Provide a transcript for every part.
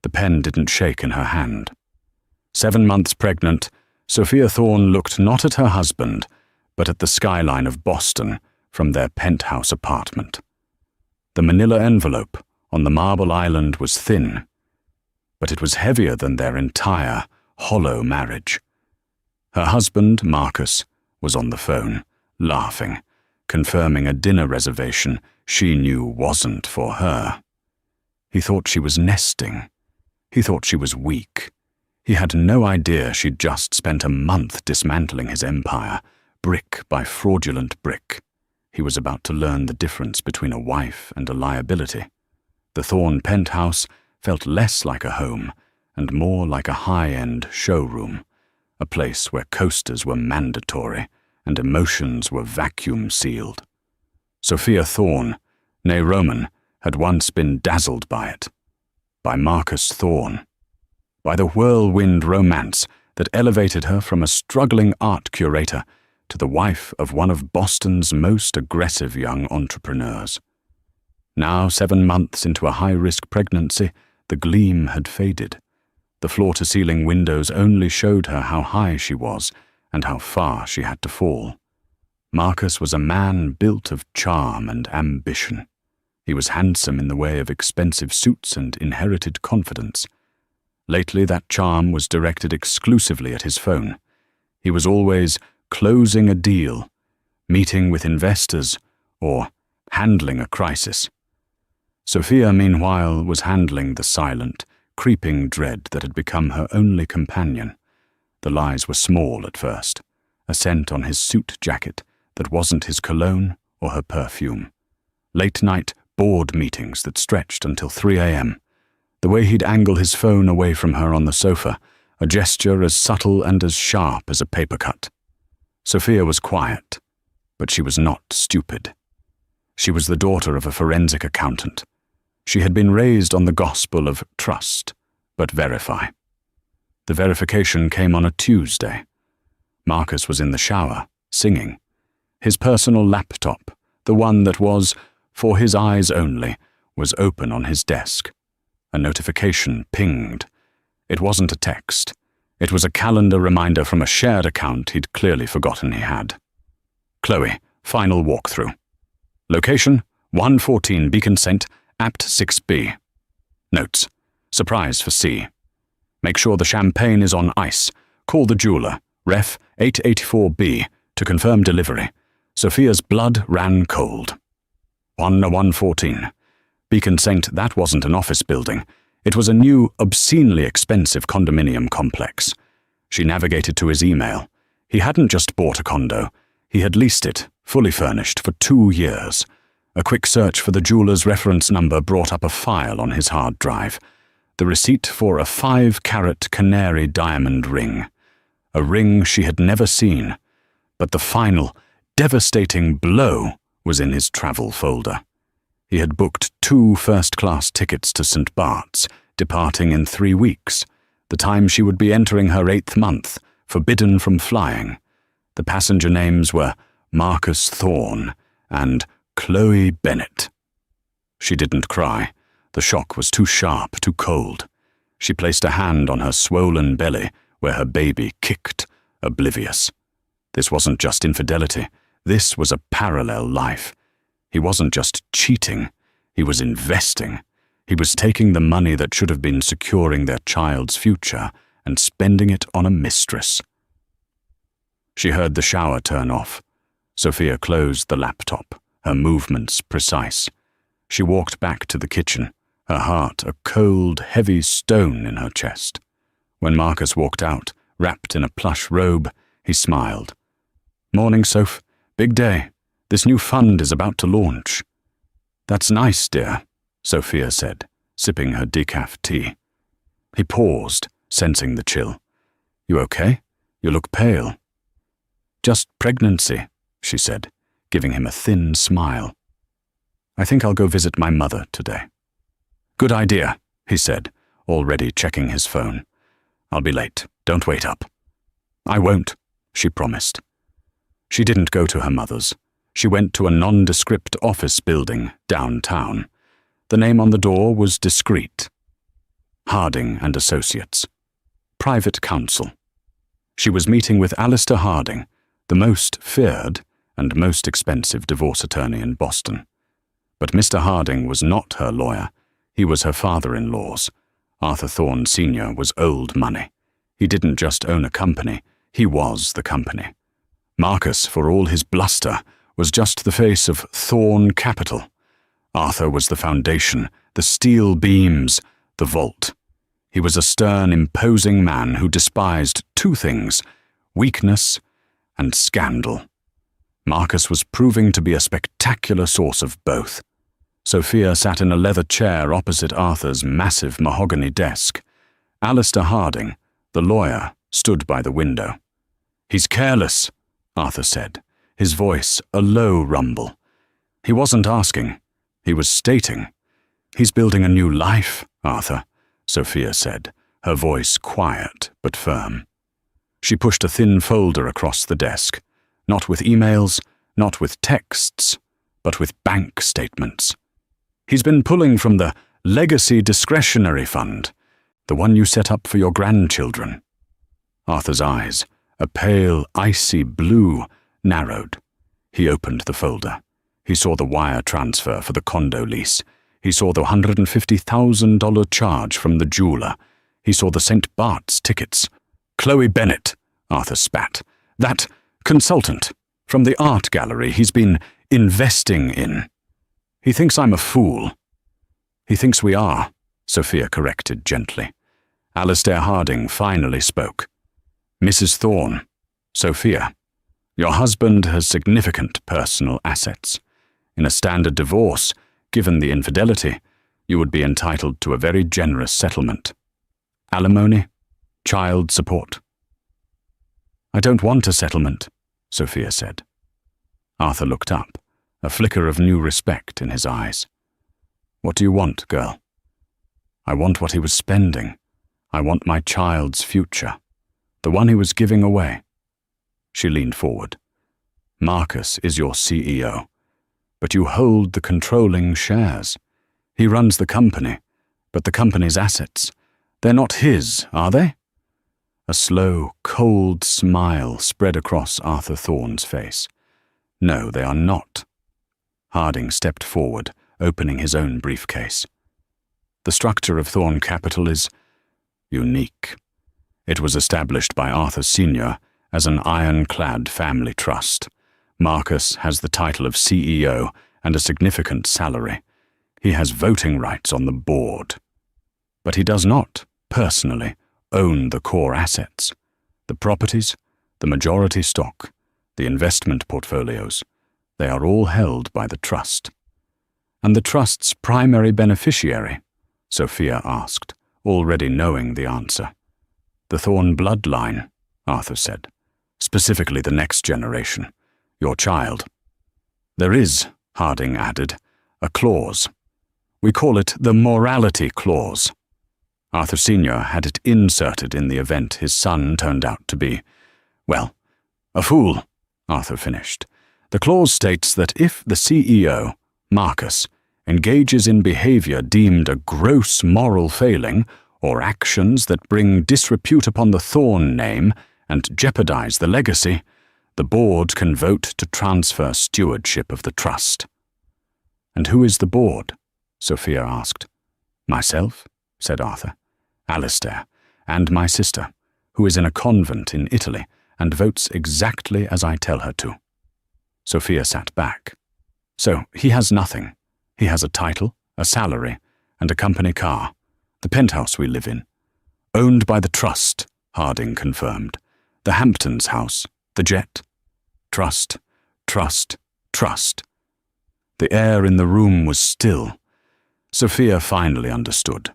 The pen didn't shake in her hand. 7 months pregnant, Sophia Thorne looked not at her husband, but at the skyline of Boston from their penthouse apartment. The manila envelope on the marble island was thin, but it was heavier than their entire, hollow marriage. Her husband, Marcus, was on the phone, laughing, confirming a dinner reservation she knew wasn't for her. He thought she was nesting. He thought she was weak. He had no idea she'd just spent a month dismantling his empire, brick by fraudulent brick. He was about to learn the difference between a wife and a liability. The Thorne penthouse felt less like a home and more like a high-end showroom, a place where coasters were mandatory and emotions were vacuum-sealed. Sophia Thorne, née Roman, had once been dazzled by it, by Marcus Thorne, by the whirlwind romance that elevated her from a struggling art curator to the wife of one of Boston's most aggressive young entrepreneurs. Now, 7 months into a high-risk pregnancy, the gleam had faded. The floor-to-ceiling windows only showed her how high she was and how far she had to fall. Marcus was a man built of charm and ambition. He was handsome in the way of expensive suits and inherited confidence. Lately, that charm was directed exclusively at his phone. He was always closing a deal, meeting with investors, or handling a crisis. Sophia, meanwhile, was handling the silent, creeping dread that had become her only companion. The lies were small at first, a scent on his suit jacket that wasn't his cologne or her perfume. Late-night board meetings that stretched until 3 a.m. The way he'd angle his phone away from her on the sofa, a gesture as subtle and as sharp as a paper cut. Sophia was quiet, but she was not stupid. She was the daughter of a forensic accountant. She had been raised on the gospel of trust, but verify. The verification came on a Tuesday. Marcus was in the shower, singing. His personal laptop, the one that was, for his eyes only, was open on his desk. A notification pinged. It wasn't a text. It was a calendar reminder from a shared account he'd clearly forgotten he had. Chloe, final walkthrough. Location, 114 Beacon St, Apt 6B. Notes, surprise for C. Make sure the champagne is on ice. Call the jeweler, ref 884B, to confirm delivery. Sophia's blood ran cold. 114. Beacon St, that wasn't an office building. It was a new, obscenely expensive condominium complex. She navigated to his email. He hadn't just bought a condo. He had leased it, fully furnished, for 2 years. A quick search for the jeweler's reference number brought up a file on his hard drive. The receipt for a 5-carat canary diamond ring. A ring she had never seen. But the final, devastating blow was in his travel folder. He had booked 2 first-class tickets to St. Bart's, departing in 3 weeks, the time she would be entering her 8th month, forbidden from flying. The passenger names were Marcus Thorne and Chloe Bennett. She didn't cry. The shock was too sharp, too cold. She placed a hand on her swollen belly, where her baby kicked, oblivious. This wasn't just infidelity. This was a parallel life. He wasn't just cheating. He was investing. He was taking the money that should have been securing their child's future and spending it on a mistress. She heard the shower turn off. Sophia closed the laptop, her movements precise. She walked back to the kitchen, her heart a cold, heavy stone in her chest. When Marcus walked out, wrapped in a plush robe, he smiled. "Morning, Soph. Big day. This new fund is about to launch." "That's nice, dear," Sophia said, sipping her decaf tea. He paused, sensing the chill. "You okay? You look pale." "Just pregnancy," she said, giving him a thin smile. "I think I'll go visit my mother today." "Good idea," he said, already checking his phone. "I'll be late. Don't wait up." "I won't," she promised. She didn't go to her mother's. She went to a nondescript office building downtown. The name on the door was discreet. Harding and Associates. Private counsel. She was meeting with Alistair Harding, the most feared and most expensive divorce attorney in Boston. But Mr. Harding was not her lawyer. He was her father-in-law's. Arthur Thorne Sr. was old money. He didn't just own a company, he was the company. Marcus, for all his bluster, was just the face of Thorne Capital. Arthur was the foundation, the steel beams, the vault. He was a stern, imposing man who despised two things: weakness and scandal. Marcus was proving to be a spectacular source of both. Sophia sat in a leather chair opposite Arthur's massive mahogany desk. Alistair Harding, the lawyer, stood by the window. "He's careless," Arthur said, his voice a low rumble. He wasn't asking, he was stating. "He's building a new life, Arthur," Sophia said, her voice quiet but firm. She pushed a thin folder across the desk, not with emails, not with texts, but with bank statements. "He's been pulling from the Legacy Discretionary Fund, the one you set up for your grandchildren." Arthur's eyes, a pale, icy blue, narrowed. He opened the folder. He saw the wire transfer for the condo lease. He saw the $150,000 charge from the jeweler. He saw the St. Bart's tickets. "Chloe Bennett," Arthur spat. "That consultant from the art gallery he's been investing in. He thinks I'm a fool." "He thinks we are," Sophia corrected gently. Alistair Harding finally spoke. "Mrs. Thorne, Sophia, your husband has significant personal assets. In a standard divorce, given the infidelity, you would be entitled to a very generous settlement. Alimony, child support." "I don't want a settlement," Sophia said. Arthur looked up, a flicker of new respect in his eyes. "What do you want, girl?" "I want what he was spending. I want my child's future, the one he was giving away." She leaned forward. "Marcus is your CEO, but you hold the controlling shares. He runs the company, but the company's assets, they're not his, are they?" A slow, cold smile spread across Arthur Thorne's face. "No, they are not." Harding stepped forward, opening his own briefcase. "The structure of Thorne Capital is unique. It was established by Arthur Sr. as an ironclad family trust. Marcus has the title of CEO and a significant salary. He has voting rights on the board. But he does not, personally, own the core assets. The properties, the majority stock, the investment portfolios, they are all held by the trust." "And the trust's primary beneficiary?" Sophia asked, already knowing the answer. "The Thorne bloodline," Arthur said. "Specifically the next generation, your child." "There is," Harding added, "a clause. We call it the morality clause. Arthur Sr. had it inserted in the event his son turned out to be, well, a fool," Arthur finished. "The clause states that if the CEO, Marcus, engages in behavior deemed a gross moral failing or actions that bring disrepute upon the Thorne name and jeopardize the legacy, the board can vote to transfer stewardship of the trust." "And who is the board?" Sophia asked. "Myself," said Arthur, "Alistair, and my sister, who is in a convent in Italy and votes exactly as I tell her to." Sophia sat back. "So he has nothing. He has a title, a salary, and a company car, the penthouse we live in. Owned by the trust," Harding confirmed. "The Hamptons house, the jet. Trust, trust, trust." The air in the room was still. Sophia finally understood.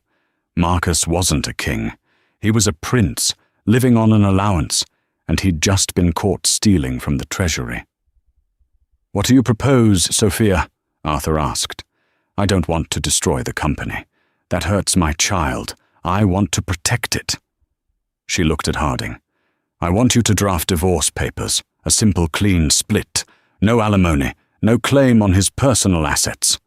Marcus wasn't a king. He was a prince, living on an allowance, and he'd just been caught stealing from the treasury. "What do you propose, Sophia?" Arthur asked. "I don't want to destroy the company. That hurts my child. I want to protect it." She looked at Harding. "I want you to draft divorce papers, a simple clean split, no alimony, no claim on his personal assets."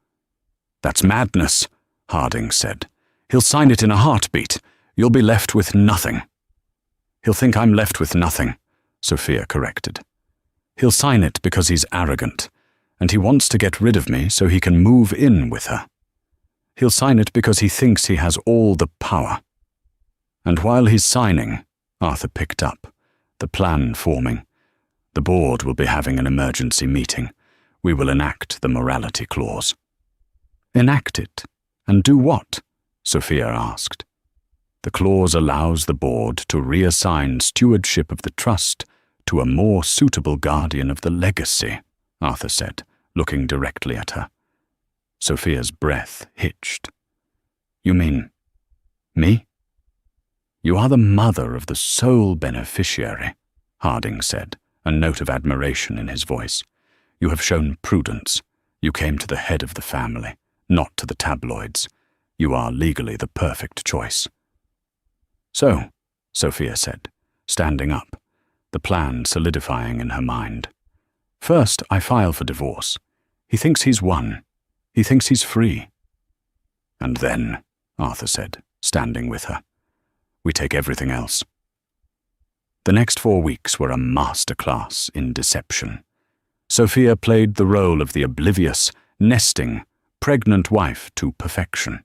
"That's madness," Harding said. He'll sign it in a heartbeat. You'll be left with nothing." "He'll think I'm left with nothing," Sophia corrected. "He'll sign it because he's arrogant, and he wants to get rid of me so he can move in with her. He'll sign it because he thinks he has all the power." And while he's signing, Arthur picked up, the plan forming. "The board will be having an emergency meeting. We will enact the morality clause." "Enact it? And do what?" Sophia asked. "The clause allows the board to reassign stewardship of the trust to a more suitable guardian of the legacy," Arthur said, looking directly at her. Sophia's breath hitched. "You mean me?" "You are the mother of the sole beneficiary," Harding said, a note of admiration in his voice. "You have shown prudence. You came to the head of the family, not to the tabloids. You are legally the perfect choice." "So," Sophia said, standing up, the plan solidifying in her mind. "First, I file for divorce. He thinks he's won. He thinks he's free." "And then," Arthur said, standing with her, "we take everything else." The next 4 weeks were a masterclass in deception. Sophia played the role of the oblivious, nesting, pregnant wife to perfection.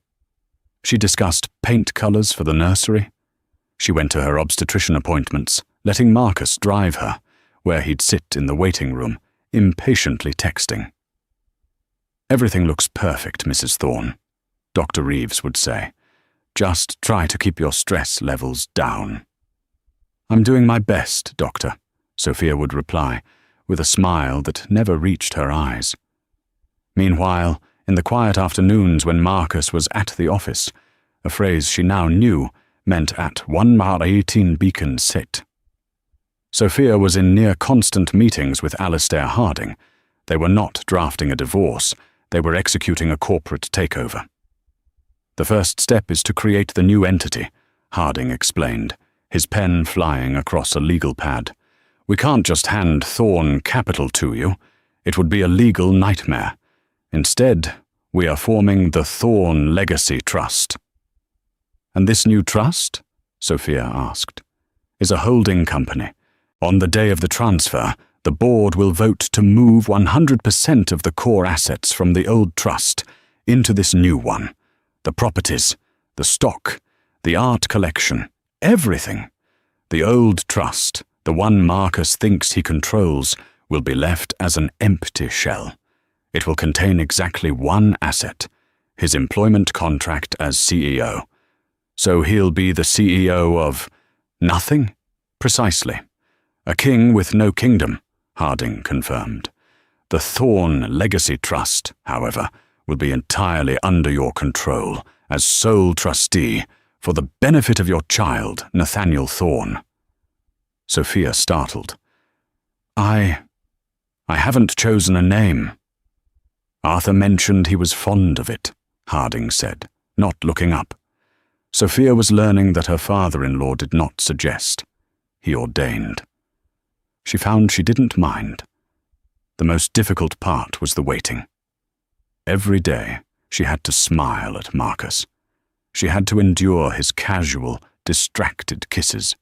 She discussed paint colors for the nursery. She went to her obstetrician appointments, letting Marcus drive her, where he'd sit in the waiting room, impatiently texting. "Everything looks perfect, Mrs. Thorne," Dr. Reeves would say. "Just try to keep your stress levels down." "I'm doing my best, Doctor," Sophia would reply, with a smile that never reached her eyes. Meanwhile, in the quiet afternoons when Marcus was at the office, a phrase she now knew meant at 1:18 Beacon Sit. Sophia was in near-constant meetings with Alistair Harding. They were not drafting a divorce, they were executing a corporate takeover. "The first step is to create the new entity," Harding explained, his pen flying across a legal pad. "We can't just hand Thorne Capital to you. It would be a legal nightmare. Instead, we are forming the Thorne Legacy Trust." "And this new trust?" Sophia asked. "Is a holding company. On the day of the transfer, the board will vote to move 100% of the core assets from the old trust into this new one. The properties, the stock, the art collection, everything. The old trust, the one Marcus thinks he controls, will be left as an empty shell. It will contain exactly one asset, his employment contract as CEO. So he'll be the CEO of nothing? Precisely. A king with no kingdom, Harding confirmed. The Thorne Legacy Trust, however, will be entirely under your control as sole trustee for the benefit of your child, Nathaniel Thorne." Sophia startled. I haven't chosen a name." "Arthur mentioned he was fond of it," Harding said, not looking up. Sophia was learning that her father-in-law did not suggest. He ordained. She found she didn't mind. The most difficult part was the waiting. Every day, she had to smile at Marcus. She had to endure his casual, distracted kisses,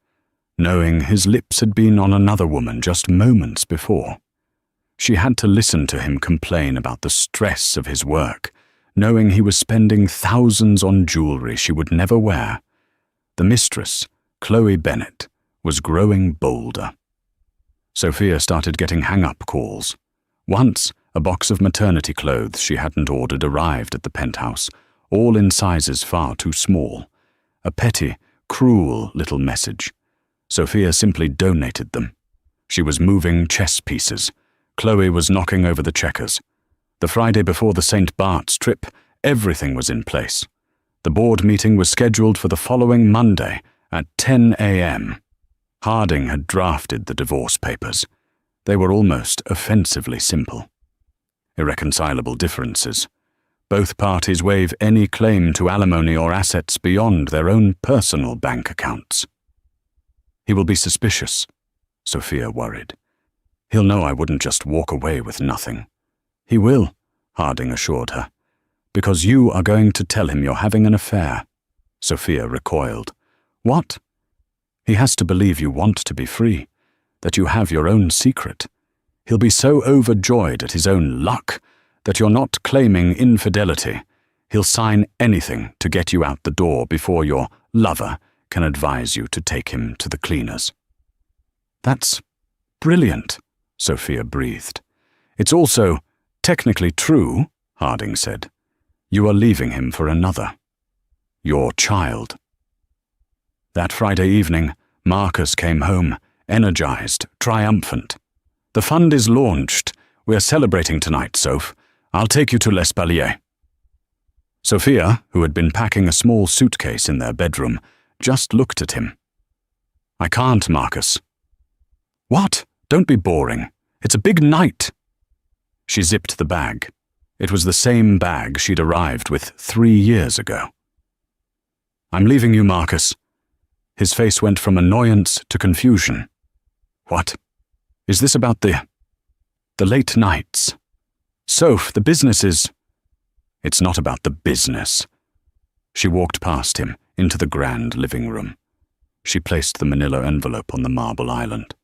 knowing his lips had been on another woman just moments before. She had to listen to him complain about the stress of his work, knowing he was spending thousands on jewelry she would never wear. The mistress, Chloe Bennett, was growing bolder. Sophia started getting hang-up calls. Once, a box of maternity clothes she hadn't ordered arrived at the penthouse, all in sizes far too small. A petty, cruel little message. Sophia simply donated them. She was moving chess pieces. Chloe was knocking over the checkers. The Friday before the St. Bart's trip, everything was in place. The board meeting was scheduled for the following Monday at 10 a.m. Harding had drafted the divorce papers. They were almost offensively simple. Irreconcilable differences. Both parties waive any claim to alimony or assets beyond their own personal bank accounts. "He will be suspicious," Sophia worried. "He'll know I wouldn't just walk away with nothing." "He will," Harding assured her, "because you are going to tell him you're having an affair." Sophia recoiled. What? He has to believe you want to be free, that you have your own secret. He'll be so overjoyed at his own luck that you're not claiming infidelity. He'll sign anything to get you out the door before your lover can advise you to take him to the cleaners. That's brilliant, Sophia breathed. It's also technically true, Harding said. You are leaving him for another. Your child. That Friday evening, Marcus came home, energized, triumphant. The fund is launched. We're celebrating tonight, Soph. I'll take you to L'Espalier. Sophia, who had been packing a small suitcase in their bedroom, just looked at him. I can't, Marcus. What? Don't be boring. It's a big night. She zipped the bag. It was the same bag she'd arrived with 3 years ago. I'm leaving you, Marcus. His face went from annoyance to confusion. What? Is this about the late nights? Soph, the business is... It's not about the business. She walked past him into the grand living room. She placed the manila envelope on the marble island.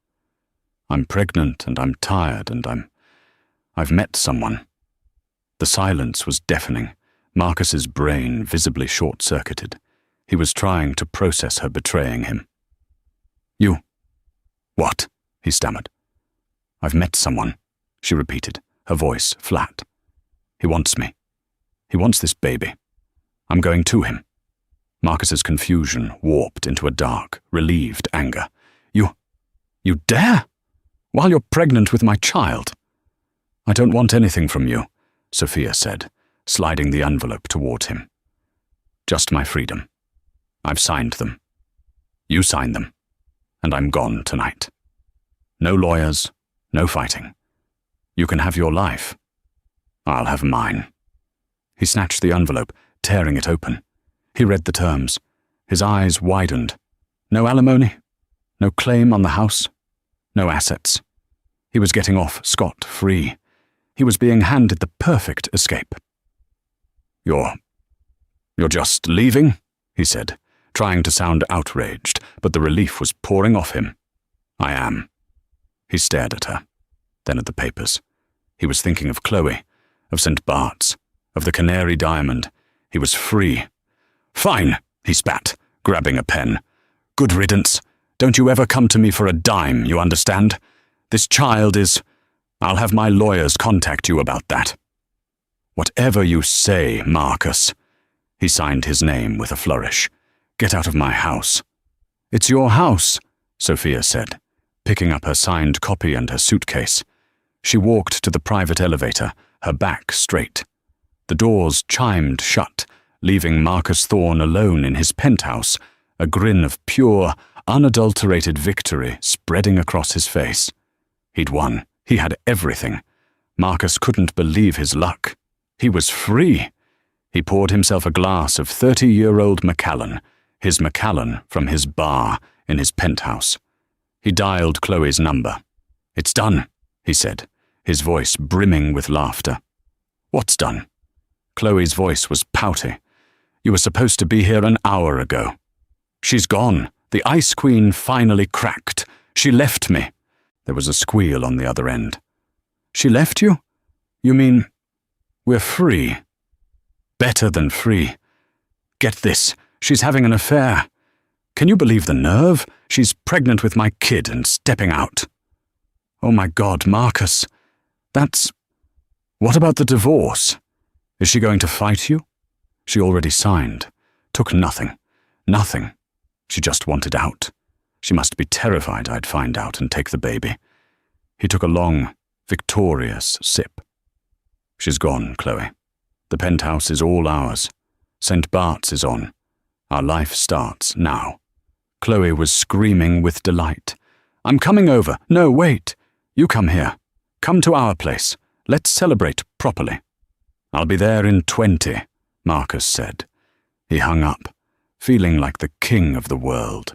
I'm pregnant and I'm tired and I've met someone. The silence was deafening. Marcus's brain visibly short-circuited. He was trying to process her betraying him. You... What? He stammered. I've met someone, she repeated, her voice flat. He wants me. He wants this baby. I'm going to him. Marcus's confusion warped into a dark, relieved anger. You dare? While you're pregnant with my child? I don't want anything from you, Sophia said, sliding the envelope toward him. Just my freedom. I've signed them. You signed them. And I'm gone tonight. No lawyers, no fighting. You can have your life. I'll have mine. He snatched the envelope, tearing it open. He read the terms. His eyes widened. No alimony, no claim on the house, no assets. He was getting off scot-free. He was being handed the perfect escape. You're just leaving? He said, trying to sound outraged, but the relief was pouring off him. I am. He stared at her, then at the papers. He was thinking of Chloe, of St. Bart's, of the Canary Diamond. He was free. Fine, he spat, grabbing a pen. Good riddance. Don't you ever come to me for a dime, you understand? This child is... I'll have my lawyers contact you about that. Whatever you say, Marcus. He signed his name with a flourish. Get out of my house. It's your house, Sophia said, picking up her signed copy and her suitcase. She walked to the private elevator, her back straight. The doors chimed shut, leaving Marcus Thorne alone in his penthouse, a grin of pure, unadulterated victory spreading across his face. He'd won. He had everything. Marcus couldn't believe his luck. He was free. He poured himself a glass of 30-year-old Macallan, his Macallan from his bar in his penthouse. He dialed Chloe's number. It's done, he said, his voice brimming with laughter. What's done? Chloe's voice was pouty. You were supposed to be here an hour ago. She's gone. The Ice Queen finally cracked. She left me. There was a squeal on the other end. She left you? You mean, we're free? Better than free. Get this, she's having an affair. Can you believe the nerve? She's pregnant with my kid and stepping out. Oh my God, Marcus. That's... What about the divorce? Is she going to fight you? She already signed. Took nothing. Nothing. She just wanted out. She must be terrified I'd find out and take the baby. He took a long, victorious sip. She's gone, Chloe. The penthouse is all ours. St. Bart's is on. Our life starts now. Chloe was screaming with delight. I'm coming over. No, wait. You come here. Come to our place. Let's celebrate properly. I'll be there in 20, Marcus said. He hung up, feeling like the king of the world.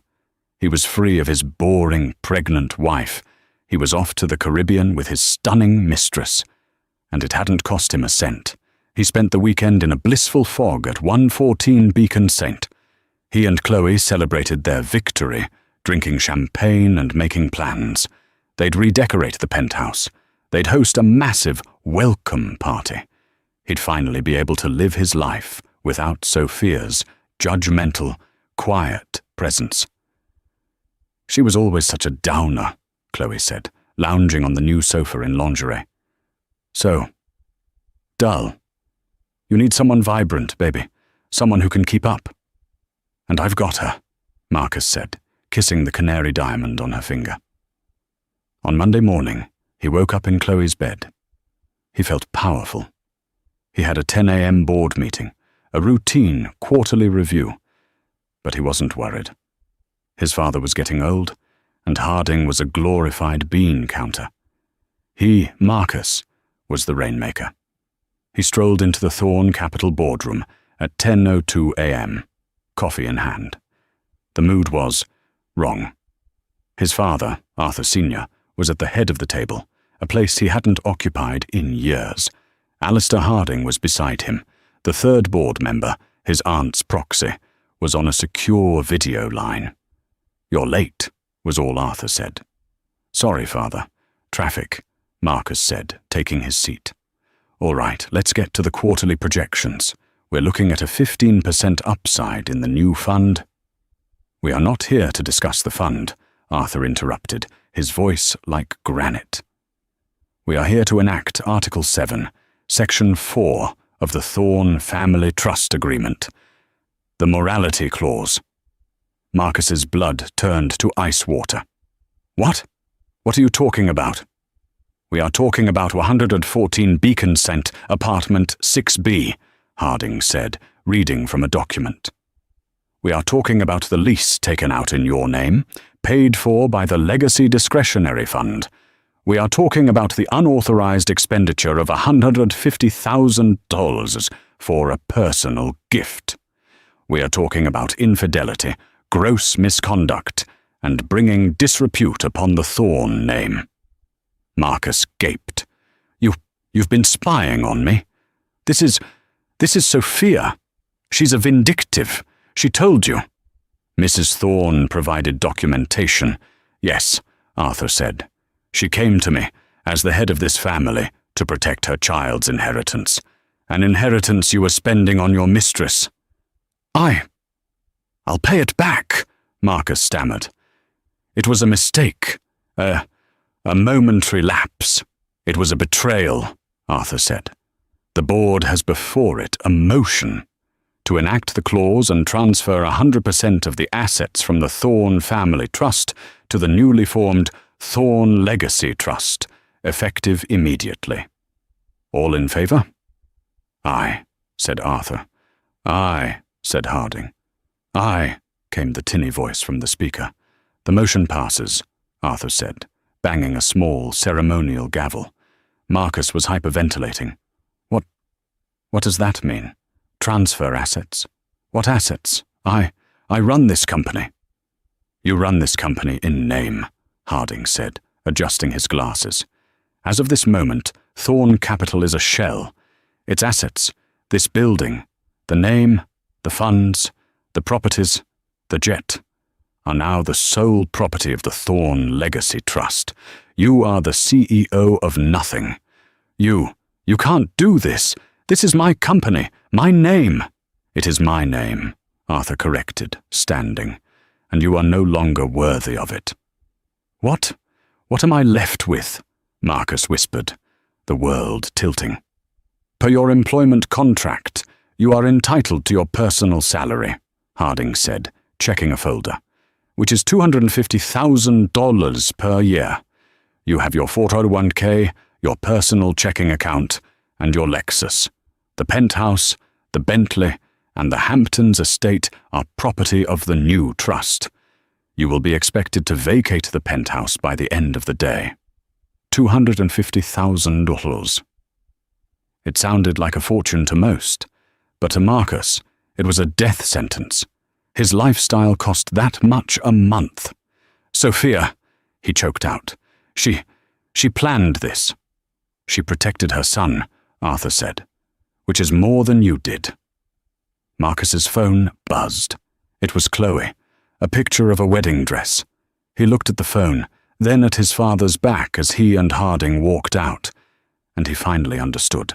He was free of his boring, pregnant wife. He was off to the Caribbean with his stunning mistress. And it hadn't cost him a cent. He spent the weekend in a blissful fog at 114 Beacon Saint. He and Chloe celebrated their victory, drinking champagne and making plans. They'd redecorate the penthouse. They'd host a massive welcome party. He'd finally be able to live his life without Sophia's judgmental, quiet presence. She was always such a downer, Chloe said, lounging on the new sofa in lingerie. So, dull. You need someone vibrant, baby. Someone who can keep up. And I've got her, Marcus said, kissing the canary diamond on her finger. On Monday morning, he woke up in Chloe's bed. He felt powerful. He had a 10 a.m. board meeting, a routine quarterly review. But he wasn't worried. His father was getting old, and Harding was a glorified bean counter. He, Marcus, was the rainmaker. He strolled into the Thorn Capital boardroom at 10:02 a.m., coffee in hand. The mood was wrong. His father, Arthur Sr., was at the head of the table, a place he hadn't occupied in years. Alistair Harding was beside him. The third board member, his aunt's proxy, was on a secure video line. "You're late," was all Arthur said. "Sorry, Father. Traffic," Marcus said, taking his seat. "All right, let's get to the quarterly projections. We're looking at a 15% upside in the new fund." "We are not here to discuss the fund," Arthur interrupted, his voice like granite. "We are here to enact Article 7, Section 4 of the Thorn Family Trust Agreement. The morality clause." Marcus's blood turned to ice water. "What? What are you talking about?" "We are talking about 114 Beacon Cent, apartment 6B, Harding said, reading from a document. "We are talking about the lease taken out in your name, paid for by the Legacy Discretionary Fund. We are talking about the unauthorized expenditure of $150,000 for a personal gift. We are talking about infidelity, gross misconduct, and bringing disrepute upon the Thorn name." Marcus gaped. You've been spying on me? This is Sophia. She's a vindictive. She told you." "Mrs. Thorn provided documentation. Yes," Arthur said. "She came to me, as the head of this family, to protect her child's inheritance. An inheritance you were spending on your mistress." I'll pay it back," Marcus stammered. "It was a mistake, a momentary lapse. It was a betrayal," Arthur said. "The board has before it a motion to enact the clause and transfer 100% of the assets from the Thorn Family Trust to the newly formed Thorn Legacy Trust, effective immediately. All in favour?" "Aye," said Arthur. "Aye," said Harding. "Aye," came the tinny voice from the speaker. "The motion passes," Arthur said, banging a small ceremonial gavel. Marcus was hyperventilating. What does that mean? Transfer assets? What assets? I run this company." "You run this company in name," Harding said, adjusting his glasses. "As of this moment, Thorn Capital is a shell. Its assets, this building, the name, the funds, the properties, the jet, are now the sole property of the Thorn Legacy Trust. You are the CEO of nothing. You can't do this. This is my company, my name." "It is my name," Arthur corrected, standing, "and you are no longer worthy of it." What am I left with?" Marcus whispered, the world tilting. "Per your employment contract, you are entitled to your personal salary," Harding said, checking a folder, "which is $250,000 per year. You have your 401k, your personal checking account, and your Lexus. The penthouse, the Bentley, and the Hamptons estate are property of the new trust. You will be expected to vacate the penthouse by the end of the day. $250,000. It sounded like a fortune to most, but to Marcus, it was a death sentence. His lifestyle cost that much a month. "Sophia," he choked out. She planned this." "She protected her son," Arthur said, "which is more than you did." Marcus's phone buzzed. It was Chloe, a picture of a wedding dress. He looked at the phone, then at his father's back as he and Harding walked out, and he finally understood.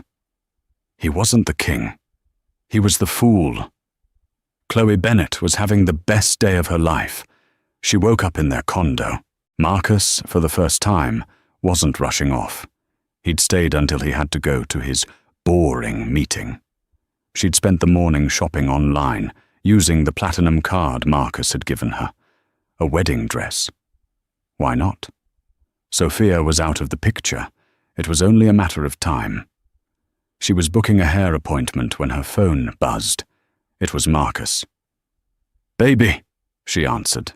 He wasn't the king. He was the fool. Chloe Bennet was having the best day of her life. She woke up in their condo. Marcus, for the first time, wasn't rushing off. He'd stayed until he had to go to his boring meeting. She'd spent the morning shopping online, using the platinum card Marcus had given her. A wedding dress. Why not? Sophia was out of the picture. It was only a matter of time. She was booking a hair appointment when her phone buzzed. It was Marcus. "Baby," she answered.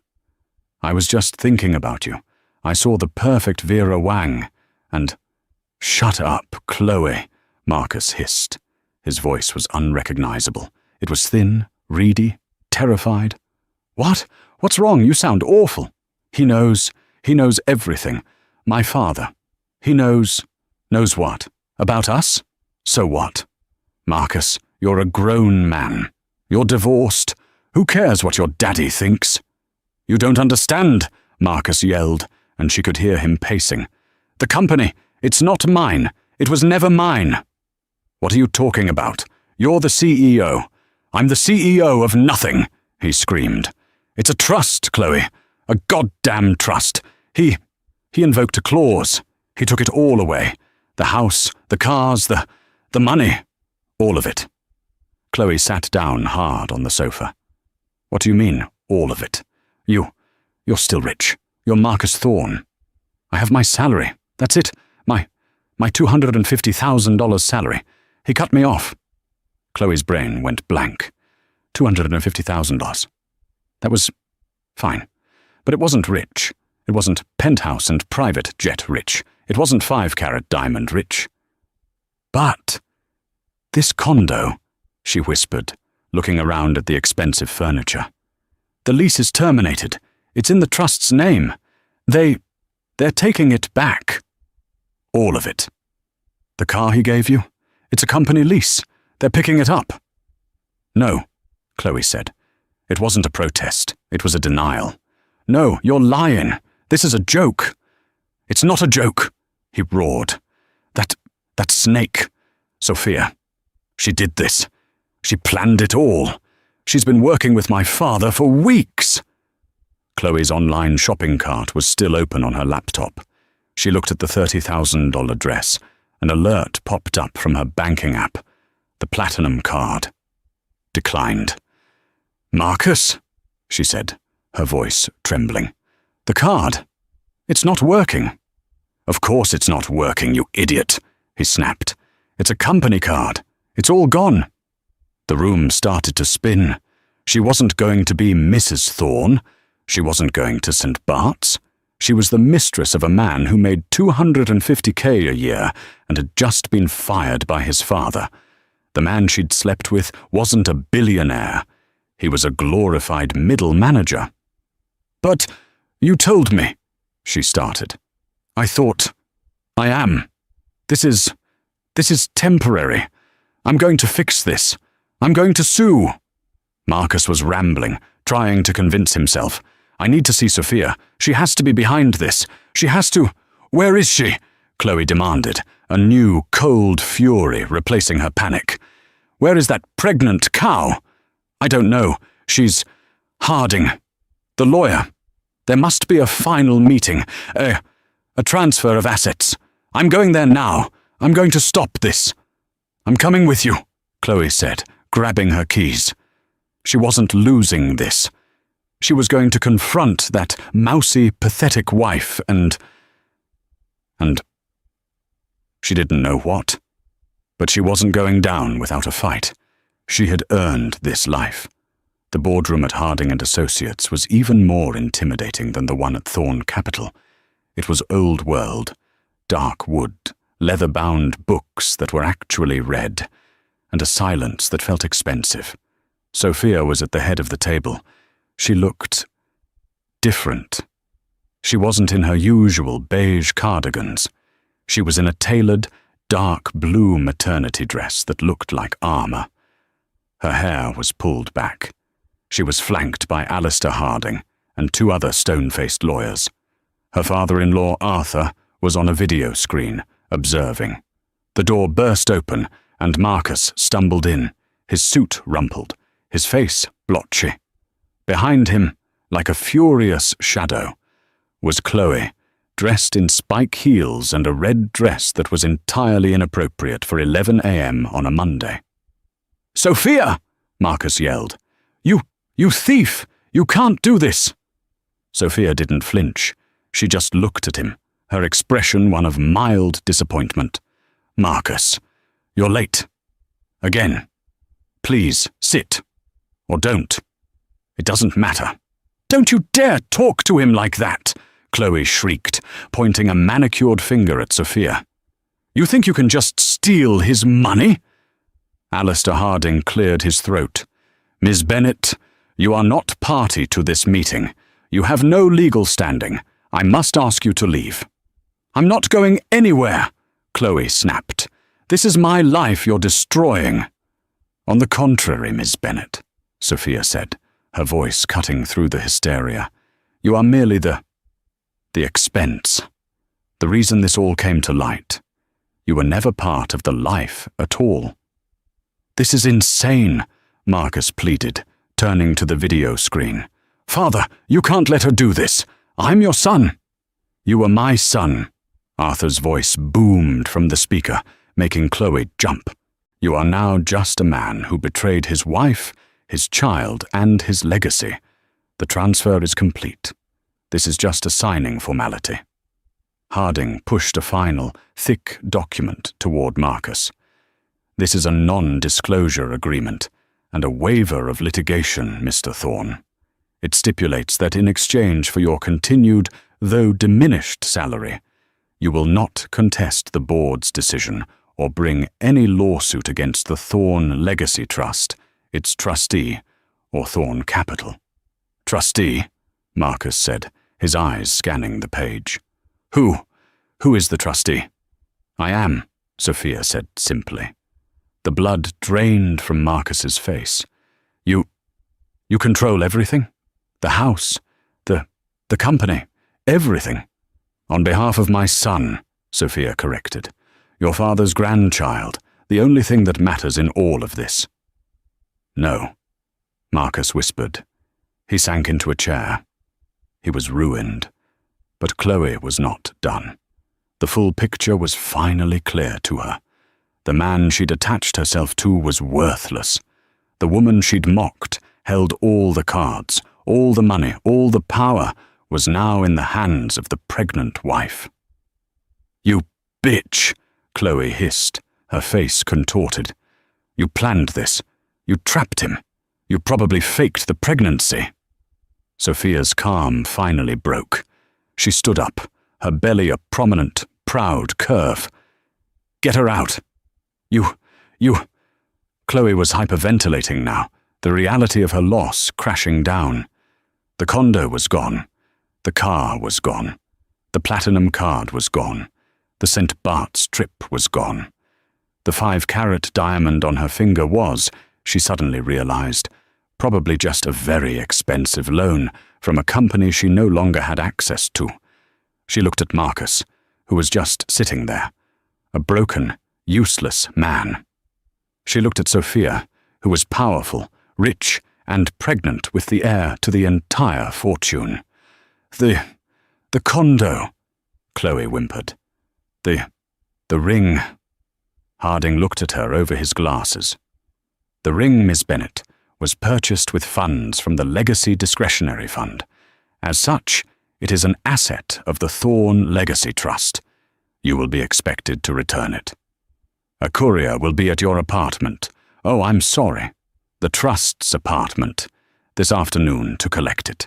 "I was just thinking about you. I saw the perfect Vera Wang, and—" "Shut up, Chloe," Marcus hissed. His voice was unrecognizable. It was thin, reedy, terrified. "What? What's wrong? You sound awful." He knows everything. My father. He knows what? About us? So what? Marcus, you're a grown man. You're divorced. Who cares what your daddy thinks?" "You don't understand," Marcus yelled, and she could hear him pacing. "The company, it's not mine. It was never mine." "What are you talking about? You're the CEO. I'm the CEO of nothing," he screamed. "It's a trust, Chloe. A goddamn trust. He invoked a clause. He took it all away. The house, the cars, the money. All of it." Chloe sat down hard on the sofa. "What do you mean, all of it? You're still rich. You're Marcus Thorne. I have my salary. That's it. My $250,000 salary. He cut me off." Chloe's brain went blank. $250,000. That was fine. But it wasn't rich. It wasn't penthouse and private jet rich. It wasn't 5-carat diamond rich. "But this condo," she whispered, looking around at the expensive furniture. "The lease is terminated. It's in the trust's name. They're taking it back." "All of it." "The car he gave you? It's a company lease. They're picking it up." "No," Chloe said. "It wasn't a protest. It was a denial." "No, you're lying. This is a joke." "It's not a joke," he roared. That snake, Sophia. She did this. She planned it all. She's been working with my father for weeks." Chloe's online shopping cart was still open on her laptop. She looked at the $30,000 dress. An alert popped up from her banking app. The platinum card. Declined. "Marcus," she said, her voice trembling. "The card. It's not working." "Of course it's not working, you idiot," he snapped. "It's a company card. It's all gone." The room started to spin. She wasn't going to be Mrs. Thorne. She wasn't going to St. Bart's. She was the mistress of a man who made $250K a year and had just been fired by his father. The man she'd slept with wasn't a billionaire. He was a glorified middle manager. "But you told me," she started. "I thought. I am. This is temporary. I'm going to fix this. I'm going to sue." Marcus was rambling, trying to convince himself. "I need to see Sophia. She has to be behind this. She has to—" "Where is she?" Chloe demanded, a new, cold fury replacing her panic. "Where is that pregnant cow?" "I don't know. She's— Harding. The lawyer. There must be a final meeting. A transfer of assets. I'm going there now. I'm going to stop this." "I'm coming with you," Chloe said, grabbing her keys. She wasn't losing this. She was going to confront that mousy, pathetic wife and she didn't know what. But she wasn't going down without a fight. She had earned this life. The boardroom at Harding & Associates was even more intimidating than the one at Thorne Capital. It was old world, dark wood, leather-bound books that were actually read, and a silence that felt expensive. Sophia was at the head of the table. She looked different. She wasn't in her usual beige cardigans. She was in a tailored, dark blue maternity dress that looked like armor. Her hair was pulled back. She was flanked by Alistair Harding and 2 other stone-faced lawyers. Her father-in-law, Arthur, was on a video screen, observing. The door burst open, and Marcus stumbled in, his suit rumpled, his face blotchy. Behind him, like a furious shadow, was Chloe, dressed in spike heels and a red dress that was entirely inappropriate for 11 a.m. on a Monday. "Sophia!" Marcus yelled. You thief! You can't do this!" Sophia didn't flinch. She just looked at him, her expression one of mild disappointment. "Marcus, you're late. Again. Please, sit. Or don't. It doesn't matter." "Don't you dare talk to him like that!" Chloe shrieked, pointing a manicured finger at Sophia. "You think you can just steal his money?" Alistair Harding cleared his throat. "Ms. Bennet, you are not party to this meeting. You have no legal standing. I must ask you to leave." "I'm not going anywhere," Chloe snapped. "This is my life you're destroying." "On the contrary, Miss Bennet," Sophia said, her voice cutting through the hysteria. "You are merely the expense. The reason this all came to light. You were never part of the life at all." "This is insane," Marcus pleaded, turning to the video screen. "Father, you can't let her do this. I'm your son." "You were my son," Arthur's voice boomed from the speaker, making Chloe jump. "You are now just a man who betrayed his wife, his child, and his legacy. The transfer is complete. This is just a signing formality." Harding pushed a final, thick document toward Marcus. "This is a non-disclosure agreement and a waiver of litigation, Mr. Thorne. It stipulates that in exchange for your continued, though diminished salary, you will not contest the board's decision or bring any lawsuit against the Thorne Legacy Trust, its trustee, or Thorne Capital." "Trustee?" Marcus said, his eyes scanning the page. Who is the trustee?" "I am," Sophia said simply. The blood drained from Marcus's face. You control everything? The house, the company, everything." "On behalf of my son," Sophia corrected. "Your father's grandchild, the only thing that matters in all of this." "No," Marcus whispered. He sank into a chair. He was ruined. But Chloe was not done. The full picture was finally clear to her. The man she'd attached herself to was worthless. The woman she'd mocked held all the cards, all the money, all the power, was now in the hands of the pregnant wife. "You bitch," Chloe hissed, her face contorted. "You planned this. You trapped him. You probably faked the pregnancy." Sophia's calm finally broke. She stood up, her belly a prominent, proud curve. "Get her out. You... Chloe was hyperventilating now, the reality of her loss crashing down. The condo was gone. The car was gone. The platinum card was gone. The St. Bart's trip was gone. The 5-carat diamond on her finger was, she suddenly realized, probably just a very expensive loan from a company she no longer had access to. She looked at Marcus, who was just sitting there, a broken, useless man. She looked at Sophia, who was powerful, rich, and pregnant with the heir to the entire fortune. The condo," Chloe whimpered. The ring." Harding looked at her over his glasses. "The ring, Miss Bennet, was purchased with funds from the Legacy Discretionary Fund. As such, it is an asset of the Thorne Legacy Trust. You will be expected to return it. A courier will be at your apartment. Oh, I'm sorry. The Trust's apartment, this afternoon to collect it."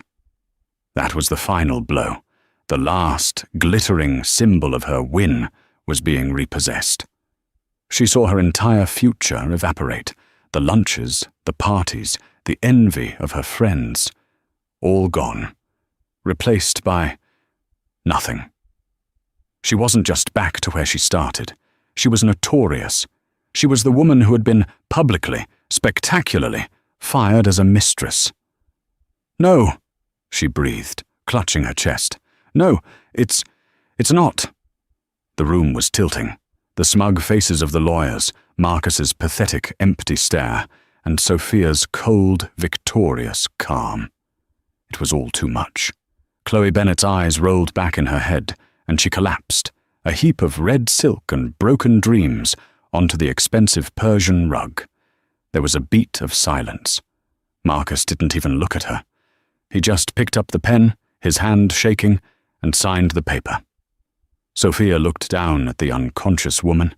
That was the final blow. The last, glittering symbol of her win was being repossessed. She saw her entire future evaporate. The lunches, the parties, the envy of her friends, all gone, replaced by nothing. She wasn't just back to where she started. She was notorious. She was the woman who had been publicly, spectacularly, fired as a mistress. No, she breathed, clutching her chest. No, it's not. The room was tilting. The smug faces of the lawyers, Marcus's pathetic, empty stare, and Sophia's cold, victorious calm. It was all too much. Chloe Bennet's eyes rolled back in her head, and she collapsed, a heap of red silk and broken dreams, onto the expensive Persian rug. There was a beat of silence. Marcus didn't even look at her. He just picked up the pen, his hand shaking, and signed the paper. Sophia looked down at the unconscious woman,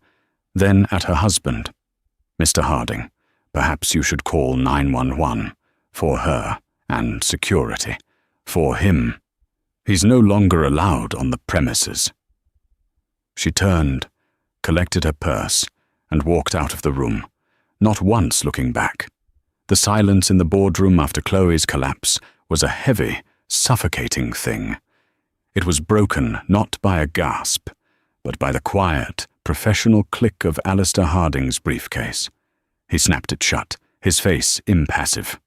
then at her husband. Mr. Harding, perhaps you should call 911 for her and security. For him. He's no longer allowed on the premises. She turned, collected her purse, and walked out of the room, not once looking back. The silence in the boardroom after Chloe's collapse was a heavy, suffocating thing. It was broken not by a gasp, but by the quiet, professional click of Alistair Harding's briefcase. He snapped it shut, his face impassive.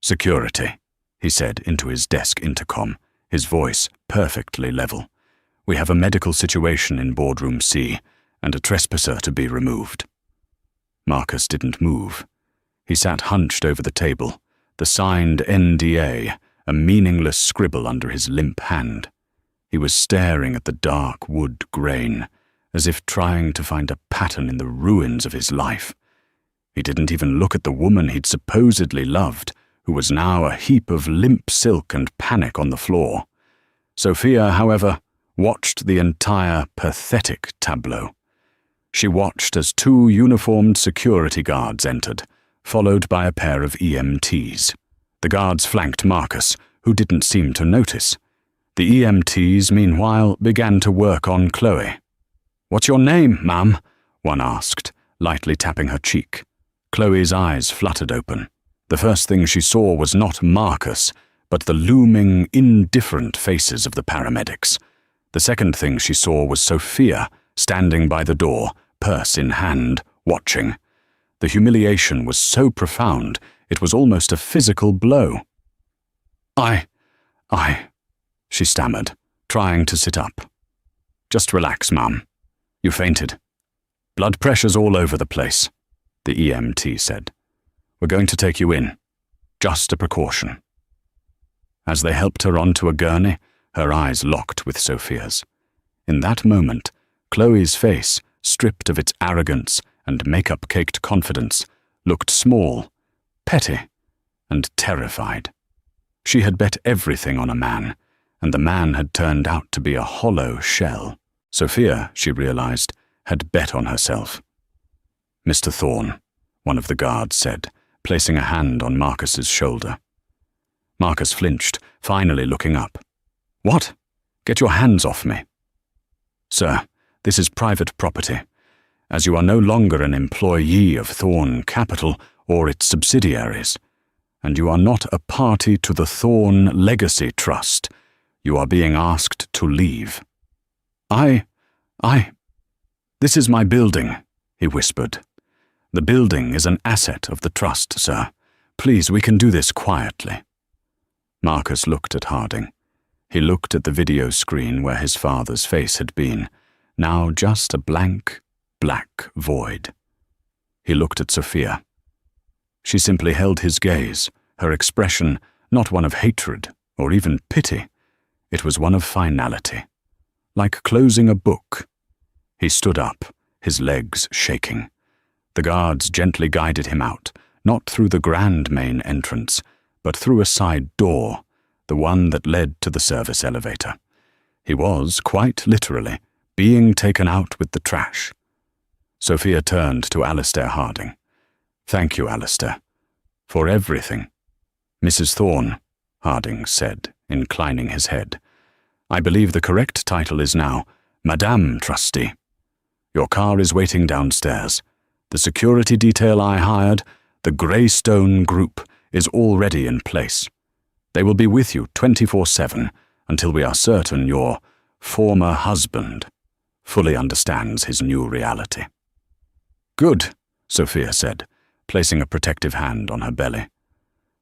"Security," he said into his desk intercom, his voice perfectly level. "We have a medical situation in boardroom C, and a trespasser to be removed." Marcus didn't move. He sat hunched over the table, the signed NDA, a meaningless scribble under his limp hand. He was staring at the dark wood grain, as if trying to find a pattern in the ruins of his life. He didn't even look at the woman he'd supposedly loved, who was now a heap of limp silk and panic on the floor. Sophia, however, watched the entire pathetic tableau. She watched as 2 uniformed security guards entered, followed by a pair of EMTs. The guards flanked Marcus, who didn't seem to notice. The EMTs, meanwhile, began to work on Chloe. "What's your name, ma'am?" one asked, lightly tapping her cheek. Chloe's eyes fluttered open. The first thing she saw was not Marcus, but the looming, indifferent faces of the paramedics. The second thing she saw was Sophia, standing by the door, purse in hand, watching. The humiliation was so profound, it was almost a physical blow. I, she stammered, trying to sit up. "Just relax, ma'am. You fainted. Blood pressure's all over the place," the EMT said. "We're going to take you in. Just a precaution." As they helped her onto a gurney, her eyes locked with Sophia's. In that moment, Chloe's face, stripped of its arrogance and makeup-caked confidence, looked small, petty, and terrified. She had bet everything on a man, and the man had turned out to be a hollow shell. Sophia, she realized, had bet on herself. "Mr. Thorne," one of the guards said, placing a hand on Marcus's shoulder. Marcus flinched, finally looking up. "What? Get your hands off me." "Sir, this is private property. As you are no longer an employee of Thorne Capital or its subsidiaries, and you are not a party to the Thorne Legacy Trust, you are being asked to leave." This is my building," he whispered. "The building is an asset of the trust, sir. Please, we can do this quietly." Marcus looked at Harding. He looked at the video screen where his father's face had been, now just a blank, black void. He looked at Sophia. She simply held his gaze, her expression not one of hatred or even pity. It was one of finality, like closing a book. He stood up, his legs shaking. The guards gently guided him out, not through the grand main entrance, but through a side door, the one that led to the service elevator. He was, quite literally, being taken out with the trash. Sophia turned to Alistair Harding. "Thank you, Alistair, for everything." "Mrs. Thorne," Harding said, inclining his head. "I believe the correct title is now Madame Trustee. Your car is waiting downstairs. The security detail I hired, the Greystone Group, is already in place. They will be with you 24/7 until we are certain your former husband fully understands his new reality." "Good," Sophia said, placing a protective hand on her belly.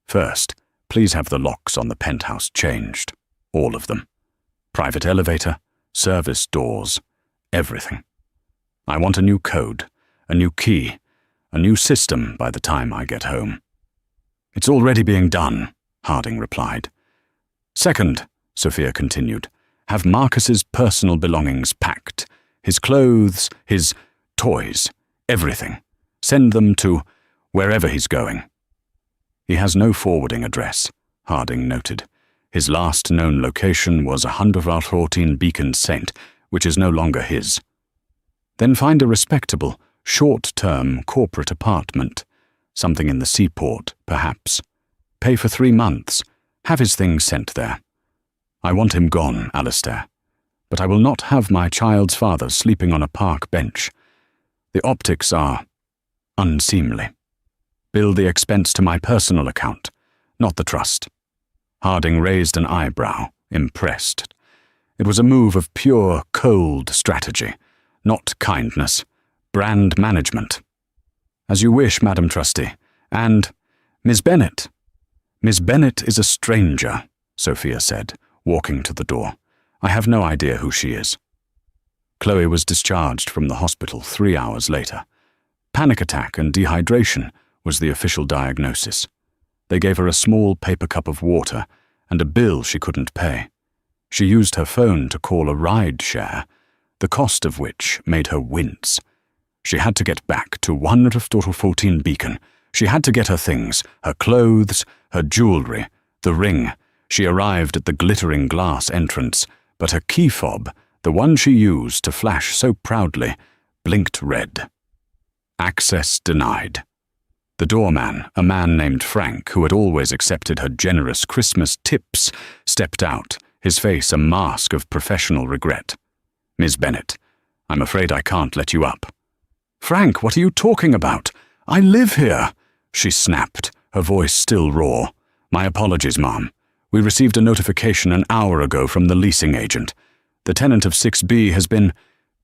"First, please have the locks on the penthouse changed. All of them. Private elevator, service doors, everything. I want a new code, a new key, a new system by the time I get home." "It's already being done," Harding replied. "Second," Sophia continued, "have Marcus's personal belongings packed. His clothes, his toys, everything. Send them to wherever he's going." "He has no forwarding address," Harding noted. "His last known location was 114 Beacon Saint, which is no longer his." "Then find a respectable, short-term corporate apartment. Something in the seaport, perhaps. Pay for 3 months. Have his things sent there. I want him gone, Alistair. But I will not have my child's father sleeping on a park bench. The optics are unseemly. Bill the expense to my personal account, not the trust." Harding raised an eyebrow, impressed. It was a move of pure, cold strategy, not kindness, brand management. "As you wish, Madam Trustee. And Miss Bennet." "Miss Bennet is a stranger," Sophia said, walking to the door. "I have no idea who she is." Chloe was discharged from the hospital 3 hours later. Panic attack and dehydration was the official diagnosis. They gave her a small paper cup of water and a bill she couldn't pay. She used her phone to call a ride share, the cost of which made her wince. She had to get back to 114 Beacon. She had to get her things, her clothes, her jewellery, the ring. She arrived at the glittering glass entrance, but her key fob, the one she used to flash so proudly, blinked red. Access denied. The doorman, a man named Frank, who had always accepted her generous Christmas tips, stepped out, his face a mask of professional regret. "Miss Bennet, I'm afraid I can't let you up." "Frank, what are you talking about? I live here," she snapped, her voice still raw. "My apologies, Ma'am. We received a notification an hour ago from the leasing agent. The tenant of 6B has been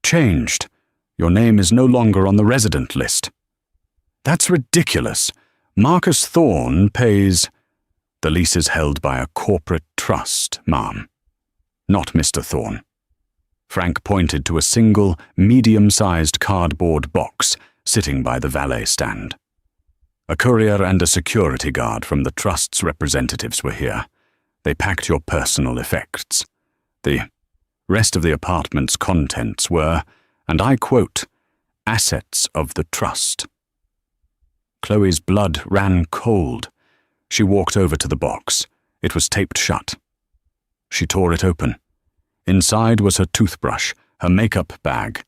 changed. Your name is no longer on the resident list." "That's ridiculous. Marcus Thorne pays—" "The lease is held by a corporate trust, Ma'am. Not Mr. Thorne." Frank pointed to a single, medium-sized cardboard box sitting by the valet stand. "A courier and a security guard from the trust's representatives were here. They packed your personal effects. The rest of the apartment's contents were, and I quote, assets of the trust." Chloe's blood ran cold. She walked over to the box. It was taped shut. She tore it open. Inside was her toothbrush, her makeup bag,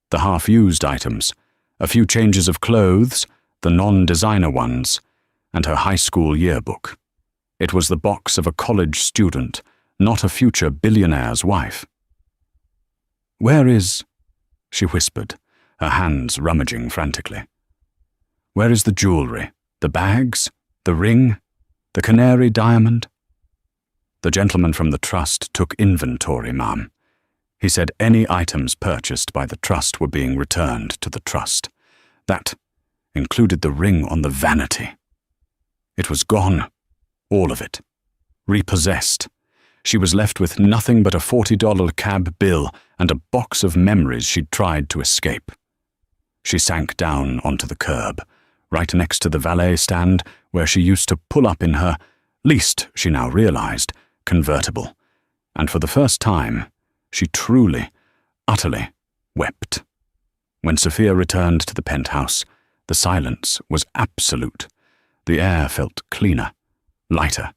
the half-used items, a few changes of clothes, the non-designer ones, and her high school yearbook. It was the box of a college student, not a future billionaire's wife. "Where is—" she whispered, her hands rummaging frantically. "Where is the jewellery, the bags, the ring, the canary diamond?" "The gentleman from the trust took inventory, Ma'am. He said any items purchased by the trust were being returned to the trust. That included the ring on the vanity. It was gone, all of it, repossessed. She was left with nothing but a $40 cab bill and a box of memories she'd tried to escape." She sank down onto the curb, right next to the valet stand where she used to pull up in her, least she now realized, convertible, and for the first time, she truly, utterly wept. When Sophia returned to the penthouse, the silence was absolute. The air felt cleaner, lighter.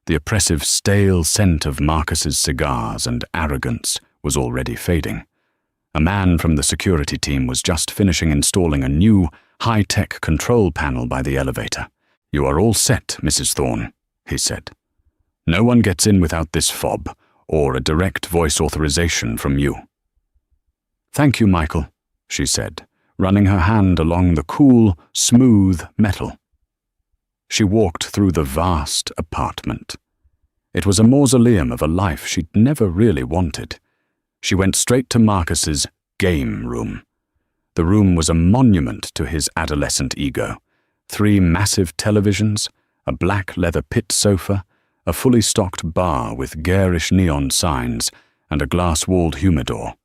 The oppressive stale scent of Marcus's cigars and arrogance was already fading. A man from the security team was just finishing installing a new, high-tech control panel by the elevator. "You are all set, Mrs. Thorne," he said. "No one gets in without this fob, or a direct voice authorization from you." "Thank you, Michael," she said, running her hand along the cool, smooth metal. She walked through the vast apartment. It was a mausoleum of a life she'd never really wanted. She went straight to Marcus's game room. The room was a monument to his adolescent ego. 3 massive televisions, a black leather pit sofa, a fully stocked bar with garish neon signs, and a glass-walled humidor.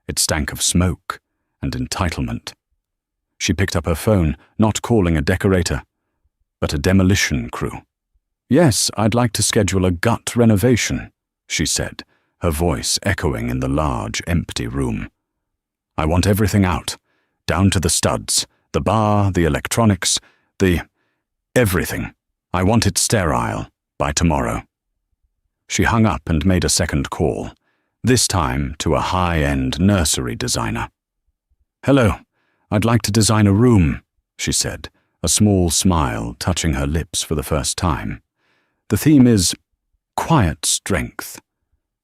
It stank of smoke and entitlement. She picked up her phone, not calling a decorator, but a demolition crew. "Yes, I'd like to schedule a gut renovation," she said, her voice echoing in the large, empty room. "I want everything out, down to the studs, the bar, the electronics, everything. I want it sterile by tomorrow." She hung up and made a second call, this time to a high-end nursery designer. "Hello, I'd like to design a room," she said, a small smile touching her lips for the first time. "The theme is quiet strength.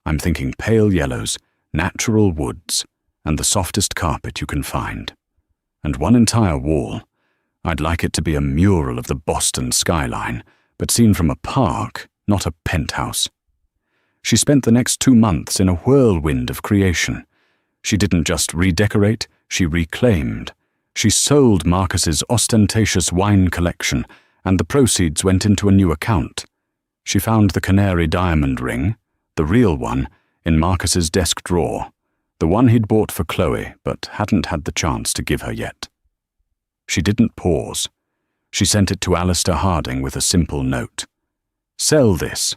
I'm thinking pale yellows, natural woods, and the softest carpet you can find. And one entire wall. I'd like it to be a mural of the Boston skyline, but seen from a park, not a penthouse." She spent the next 2 months in a whirlwind of creation. She didn't just redecorate, she reclaimed. She sold Marcus's ostentatious wine collection, and the proceeds went into a new account. She found the canary diamond ring, the real one, in Marcus's desk drawer, the one he'd bought for Chloe but hadn't had the chance to give her yet. She didn't pause. She sent it to Alistair Harding with a simple note. "Sell this.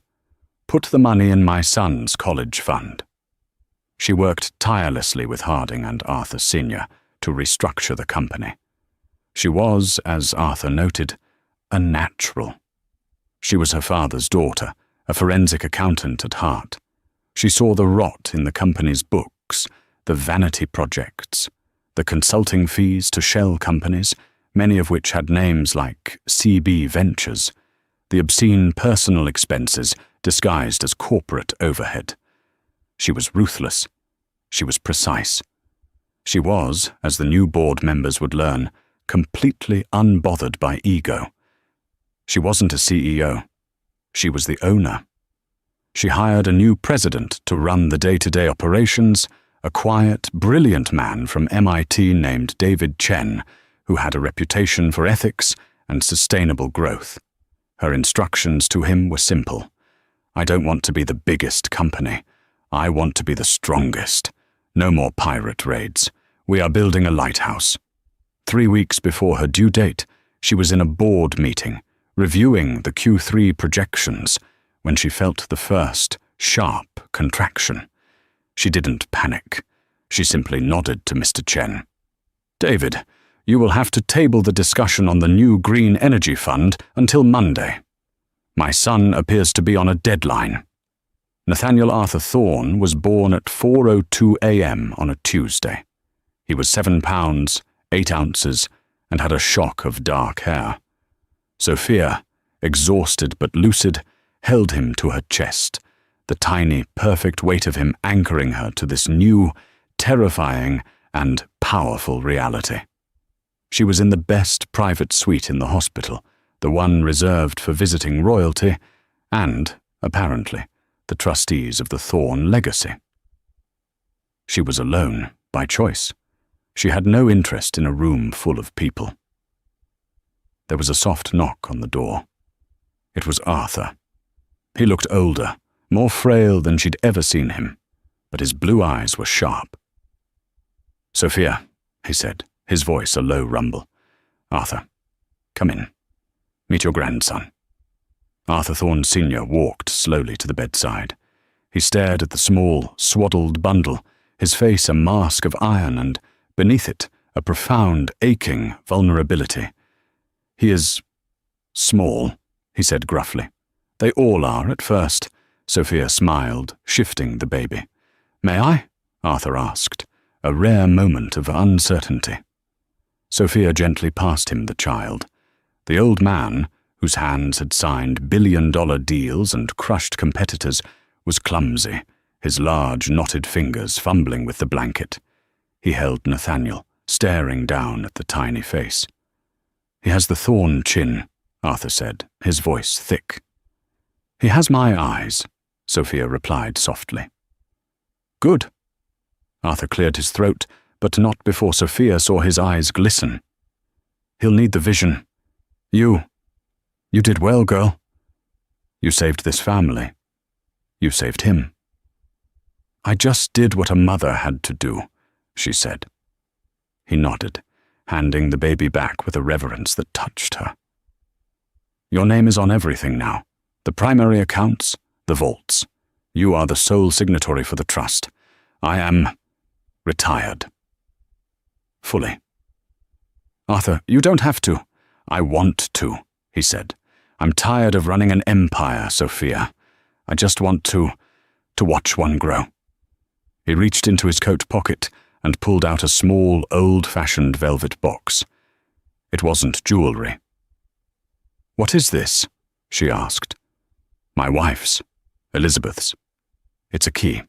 Put the money in my son's college fund." She worked tirelessly with Harding and Arthur Sr. to restructure the company. She was, as Arthur noted, a natural. She was her father's daughter, a forensic accountant at heart. She saw the rot in the company's books, the vanity projects, the consulting fees to shell companies, many of which had names like CB Ventures, the obscene personal expenses disguised as corporate overhead. She was ruthless. She was precise. She was, as the new board members would learn, completely unbothered by ego. She wasn't a CEO. She was the owner. She hired a new president to run the day-to-day operations, a quiet, brilliant man from MIT named David Chen, who had a reputation for ethics and sustainable growth. Her instructions to him were simple. "I don't want to be the biggest company. I want to be the strongest. No more pirate raids. We are building a lighthouse." 3 weeks before her due date, she was in a board meeting, reviewing the Q3 projections, when she felt the first, sharp contraction. She didn't panic. She simply nodded to Mr. Chen. "David, you will have to table the discussion on the new green energy fund until Monday. My son appears to be on a deadline." Nathaniel Arthur Thorne was born at 4:02 a.m. on a Tuesday. He was 7 pounds, 8 ounces, and had a shock of dark hair. Sophia, exhausted but lucid, held him to her chest, the tiny, perfect weight of him anchoring her to this new, terrifying, and powerful reality. She was in the best private suite in the hospital, the one reserved for visiting royalty, and, apparently, the trustees of the Thorne legacy. She was alone, by choice. She had no interest in a room full of people. There was a soft knock on the door. It was Arthur. He looked older, more frail than she'd ever seen him, but his blue eyes were sharp. "Sophia," he said, his voice a low rumble. "Arthur, come in. Meet your grandson." Arthur Thorne Sr. walked slowly to the bedside. He stared at the small, swaddled bundle, his face a mask of iron and, beneath it, a profound, aching vulnerability. "He is small," he said gruffly. "They all are at first." Sophia smiled, shifting the baby. "May I?" Arthur asked, a rare moment of uncertainty. Sophia gently passed him the child. The old man, whose hands had signed billion-dollar deals and crushed competitors, was clumsy, his large, knotted fingers fumbling with the blanket. He held Nathaniel, staring down at the tiny face. "He has the Thorne chin," Arthur said, his voice thick. "He has my eyes," Sophia replied softly. "Good." Arthur cleared his throat, but not before Sophia saw his eyes glisten. "He'll need the vision. You You did well, girl. You saved this family. You saved him. I just did what a mother had to do, she said. He nodded, handing the baby back with a reverence that touched her. Your name is on everything now. The primary accounts, the vaults. You are the sole signatory for the trust. I am retired. Fully. Arthur, you don't have to. I want to, he said. I'm tired of running an empire, Sophia. I just want to watch one grow. He reached into his coat pocket and pulled out a small, old-fashioned velvet box. It wasn't jewelry. What is this? She asked. My wife's, Elizabeth's. It's a key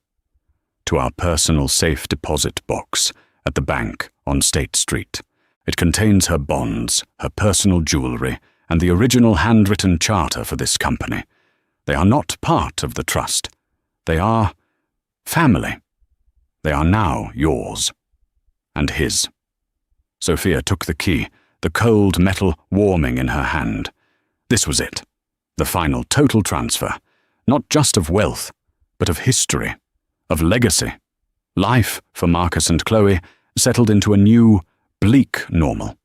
to our personal safe deposit box at the bank on State Street. It contains her bonds, her personal jewelry, and the original handwritten charter for this company. They are not part of the trust. They are family. They are now yours. And his. Sophia took the key, the cold metal warming in her hand. This was it. The final total transfer, not just of wealth, but of history, of legacy. Life for Marcus and Chloe settled into a new, bleak normal.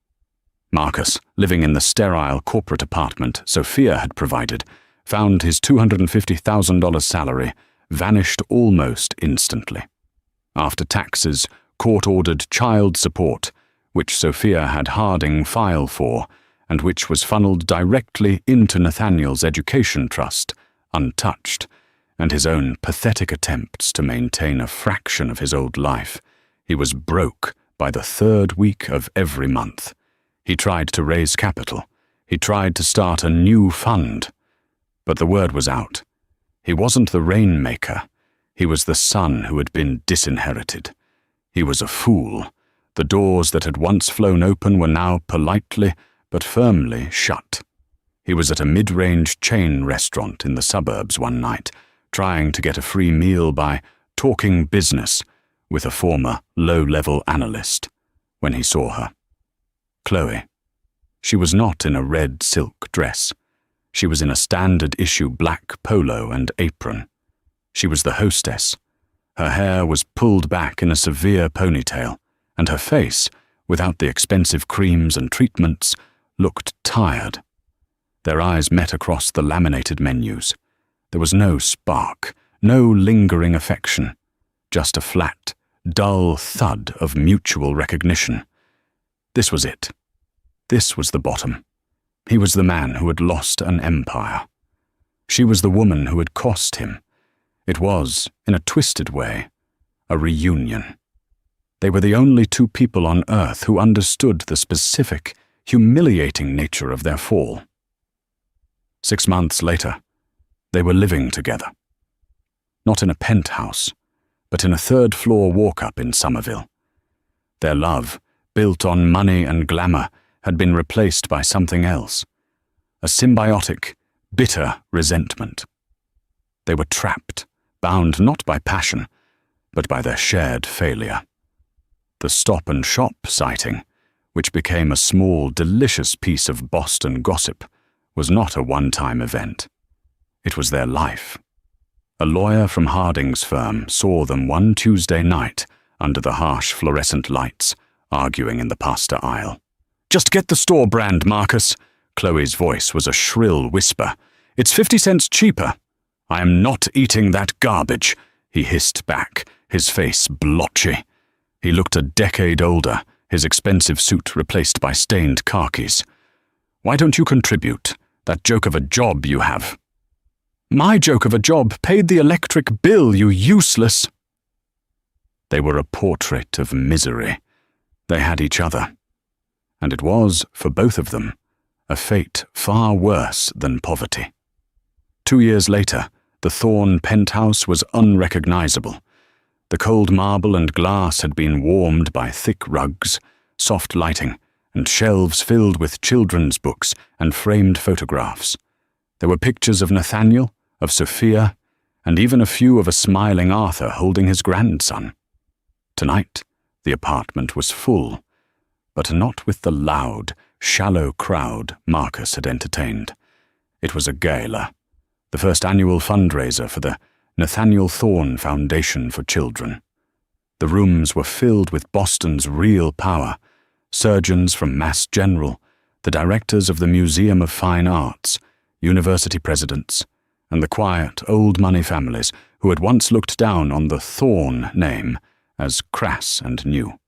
Marcus, living in the sterile corporate apartment Sophia had provided, found his $250,000 salary vanished almost instantly. After taxes, court-ordered child support, which Sophia had Harding file for, and which was funneled directly into Nathaniel's education trust, untouched, and his own pathetic attempts to maintain a fraction of his old life, he was broke by the third week of every month. He tried to raise capital. He tried to start a new fund. But the word was out. He wasn't the rainmaker. He was the son who had been disinherited. He was a fool. The doors that had once flown open were now politely but firmly shut. He was at a mid-range chain restaurant in the suburbs one night, trying to get a free meal by talking business with a former low-level analyst, when he saw her. Chloe. She was not in a red silk dress. She was in a standard-issue black polo and apron. She was the hostess. Her hair was pulled back in a severe ponytail, and her face, without the expensive creams and treatments, looked tired. Their eyes met across the laminated menus. There was no spark, no lingering affection, just a flat, dull thud of mutual recognition. This was it. This was the bottom. He was the man who had lost an empire. She was the woman who had cost him. It was, in a twisted way, a reunion. They were the only two people on earth who understood the specific, humiliating nature of their fall. 6 months later, they were living together. Not in a penthouse, but in a third-floor walk-up in Somerville. Their love, built on money and glamour, had been replaced by something else. A symbiotic, bitter resentment. They were trapped, bound not by passion, but by their shared failure. The Stop and Shop sighting, which became a small, delicious piece of Boston gossip, was not a one-time event. It was their life. A lawyer from Harding's firm saw them one Tuesday night under the harsh fluorescent lights, arguing in the pasta aisle. "Just get the store brand, Marcus." Chloe's voice was a shrill whisper. "It's 50 cents cheaper." "I am not eating that garbage," he hissed back, his face blotchy. He looked a decade older, his expensive suit replaced by stained khakis. "Why don't you contribute? That joke of a job you have." "My joke of a job paid the electric bill, you useless." They were a portrait of misery. They had each other. And it was, for both of them, a fate far worse than poverty. 2 years later, the Thorne penthouse was unrecognizable. The cold marble and glass had been warmed by thick rugs, soft lighting, and shelves filled with children's books and framed photographs. There were pictures of Nathaniel, of Sophia, and even a few of a smiling Arthur holding his grandson. Tonight, the apartment was full, but not with the loud, shallow crowd Marcus had entertained. It was a gala, the first annual fundraiser for the Nathaniel Thorne Foundation for Children. The rooms were filled with Boston's real power, surgeons from Mass General, the directors of the Museum of Fine Arts, university presidents, and the quiet, old-money families who had once looked down on the Thorne name as crass and new.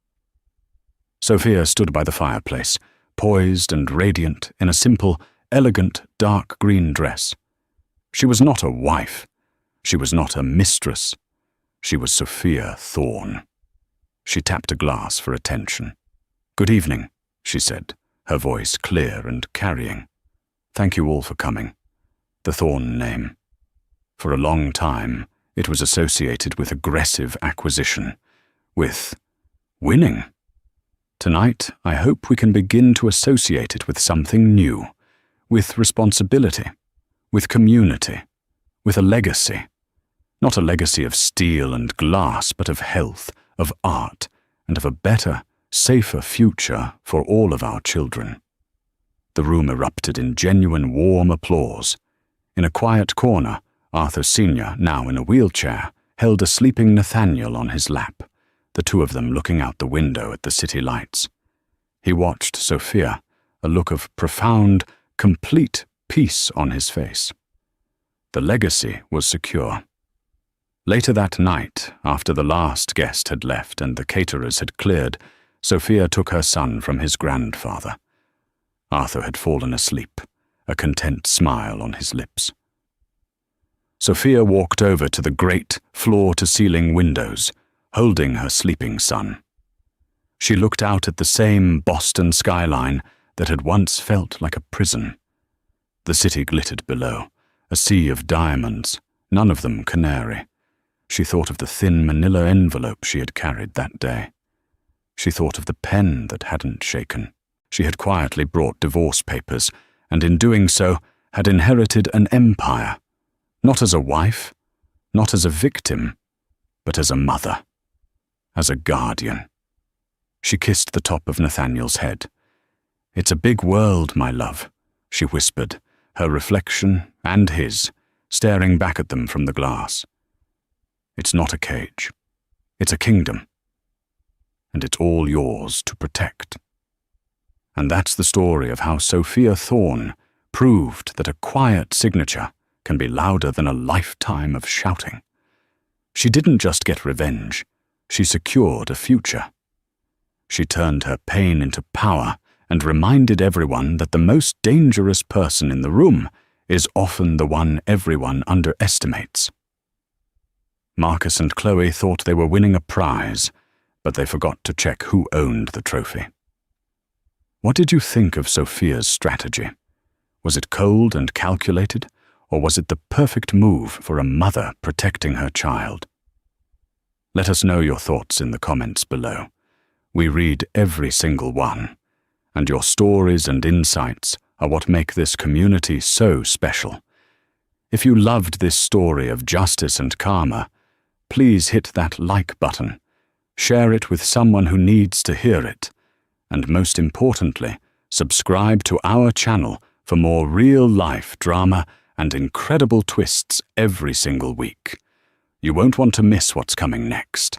Sophia stood by the fireplace, poised and radiant in a simple, elegant, dark green dress. She was not a wife. She was not a mistress. She was Sophia Thorne. She tapped a glass for attention. "Good evening," she said, her voice clear and carrying. "Thank you all for coming." The Thorne name. For a long time, it was associated with aggressive acquisition, with winning. Tonight, I hope we can begin to associate it with something new, with responsibility, with community, with a legacy. Not a legacy of steel and glass, but of health, of art, and of a better, safer future for all of our children. The room erupted in genuine warm applause. In a quiet corner, Arthur Sr., now in a wheelchair, held a sleeping Nathaniel on his lap, the two of them looking out the window at the city lights. He watched Sophia, a look of profound, complete peace on his face. The legacy was secure. Later that night, after the last guest had left and the caterers had cleared, Sophia took her son from his grandfather. Arthur had fallen asleep, a content smile on his lips. Sophia walked over to the great floor-to-ceiling windows, holding her sleeping son. She looked out at the same Boston skyline that had once felt like a prison. The city glittered below, a sea of diamonds, none of them canary. She thought of the thin manila envelope she had carried that day. She thought of the pen that hadn't shaken. She had quietly brought divorce papers, and in doing so had inherited an empire, not as a wife, not as a victim, but as a mother, as a guardian. She kissed the top of Nathaniel's head. "It's a big world, my love," she whispered, her reflection and his staring back at them from the glass. "It's not a cage. It's a kingdom. And it's all yours to protect." And that's the story of how Sophia Thorne proved that a quiet signature can be louder than a lifetime of shouting. She didn't just get revenge, she secured a future. She turned her pain into power and reminded everyone that the most dangerous person in the room is often the one everyone underestimates. Marcus and Chloe thought they were winning a prize, but they forgot to check who owned the trophy. What did you think of Sophia's strategy? Was it cold and calculated, or was it the perfect move for a mother protecting her child? Let us know your thoughts in the comments below. We read every single one, and your stories and insights are what make this community so special. If you loved this story of justice and karma, please hit that like button, share it with someone who needs to hear it, and most importantly, subscribe to our channel for more real-life drama and incredible twists every single week. You won't want to miss what's coming next.